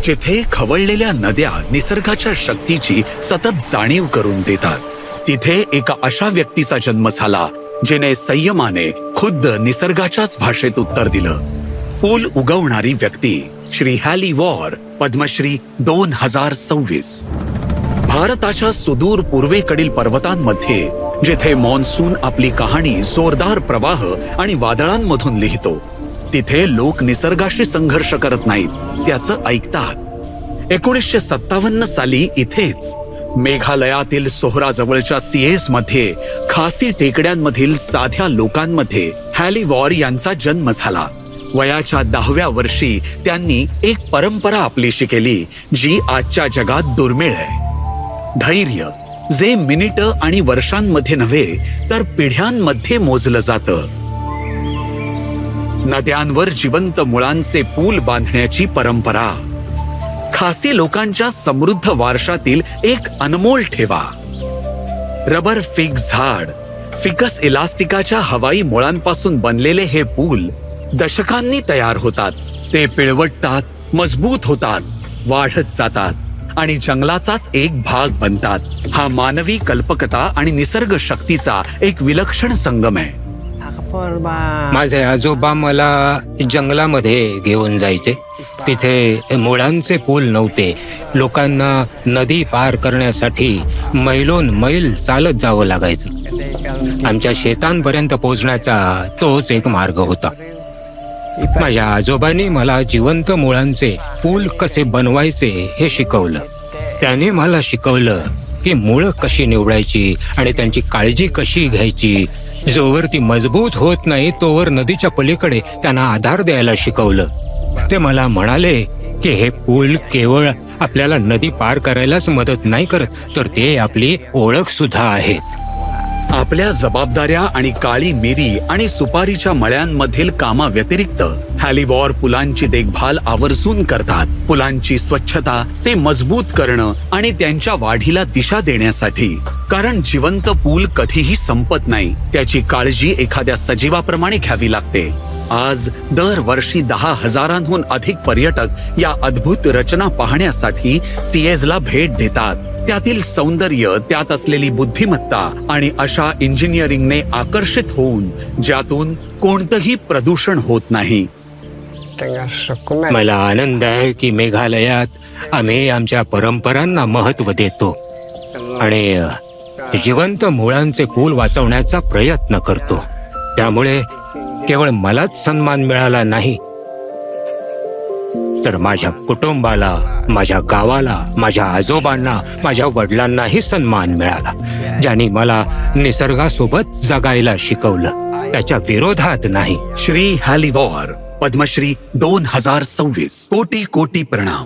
जिथे खवळलेल्या नद्या निसर्गाच्या शक्तीची सतत जाणीव करून देतात, तिथे एका अशा व्यक्तीचा जन्म झाला जिने संयमाने खुद्द निसर्गाच्याच भाषेत उत्तर दिलं. पूल उगवणारी व्यक्ती श्री हॅली वॉर, पद्मश्री 2026. भारताच्या सुदूर पूर्वेकडील पर्वतांमध्ये जिथे मॉन्सून आपली कहाणी जोरदार प्रवाह आणि वादळांमधून लिहितो, तिथे लोक निसर्गाशी संघर्ष करत नाहीत, त्याचं ऐकतात. 1957 साली इथेच मेघालयातील सोहराजवळच्या सिएस मध्ये खासी टेकड्यांमधील साध्या लोकांमध्ये हॅली वॉर यांचा जन्म झाला. वयाच्या 10व्या वर्षी त्यांनी एक परंपरा आपलीशी केली जी आजच्या जगात दुर्मिळ आहे. धैर्य, जे मिनिटं आणि वर्षांमध्ये नव्हे तर पिढ्यांमध्ये मोजलं जातं. नद्यांवर जिवंत मुळांचे पूल बांधण्याची परंपरा, खासी लोकांच्या समृद्ध वारशातील एक अनमोल ठेवा. रबर फिग झाड, फिकस इलास्टिकाच्या हवाई मुळांपासून बनलेले हे पूल दशकांनी तयार होतात. ते पिळवटतात, मजबूत होतात, वाढत जातात आणि जंगलाचाच एक भाग बनतात. हा मानवी कल्पकता आणि निसर्ग शक्तीचा एक विलक्षण संगम आहे. माझे आजोबा मला जंगलामध्ये घेऊन जायचे. तिथे मुळांचे पूल नव्हते. लोकांना नदी पार करण्यासाठी मैलोन मैल चालत जावं लागायचं. आमच्या शेतांपर्यंत पोहोचण्याचा तोच एक मार्ग होता. माझ्या आजोबांनी मला जिवंत मुळांचे पूल कसे बनवायचे हे शिकवलं. त्याने मला शिकवलं की मुळं कशी निवडायची आणि त्यांची काळजी कशी घ्यायची. जोवर ती मजबूत होत नाही तोवर नदीच्या पलीकडे त्यांना आधार द्यायला शिकवलं. ते मला म्हणाले की हे पूल केवळ आपल्याला नदी पार करायलाच मदत नाही करत, तर ते आपली ओळख सुद्धा आहेत. आपल्या जबाबदाऱ्या आणि काळी मिरी आणि सुपारीच्या मळ्यांमधील कामाव्यतिरिक्त हॅली वॉर पुलांची देखभाल आवर्जून करतात. पुलांची स्वच्छता, ते मजबूत करणं आणि त्यांच्या वाढीला दिशा देण्यासाठी. कारण जिवंत पूल कधीही संपत नाही, त्याची काळजी एखाद्या सजीवाप्रमाणे घ्यावी लागते. आज दरवर्षी 10,000हून अधिक पर्यटक या अद्भुत रचना पाहण्यासाठी सिएझला भेट देतात. त्यातील सौंदर्य, त्यात असलेली बुद्धिमत्ता आणि अशा इंजिनिअरिंगने आकर्षित होऊन ज्यातून कोणतंही प्रदूषण होत नाही. मला आनंद आहे की मेघालयात आम्ही आमच्या परंपरांना महत्त्व देतो आणि जिवंत मुळांचे पूल वाचवण्याचा प्रयत्न करतो. त्यामुळे केवळ मलाच सन्मान मिळाला नाही, तर माझ्या कुटुंबाला, माझ्या गावाला, माझ्या आजोबांना, माझ्या वडिलांनाही सन्मान मिळाला, ज्यांनी मला निसर्गासोबत जगायला शिकवलं, त्याच्या विरोधात नाही. श्री हॅली वॉर, पद्मश्री 2026. कोटी कोटी प्रणाम.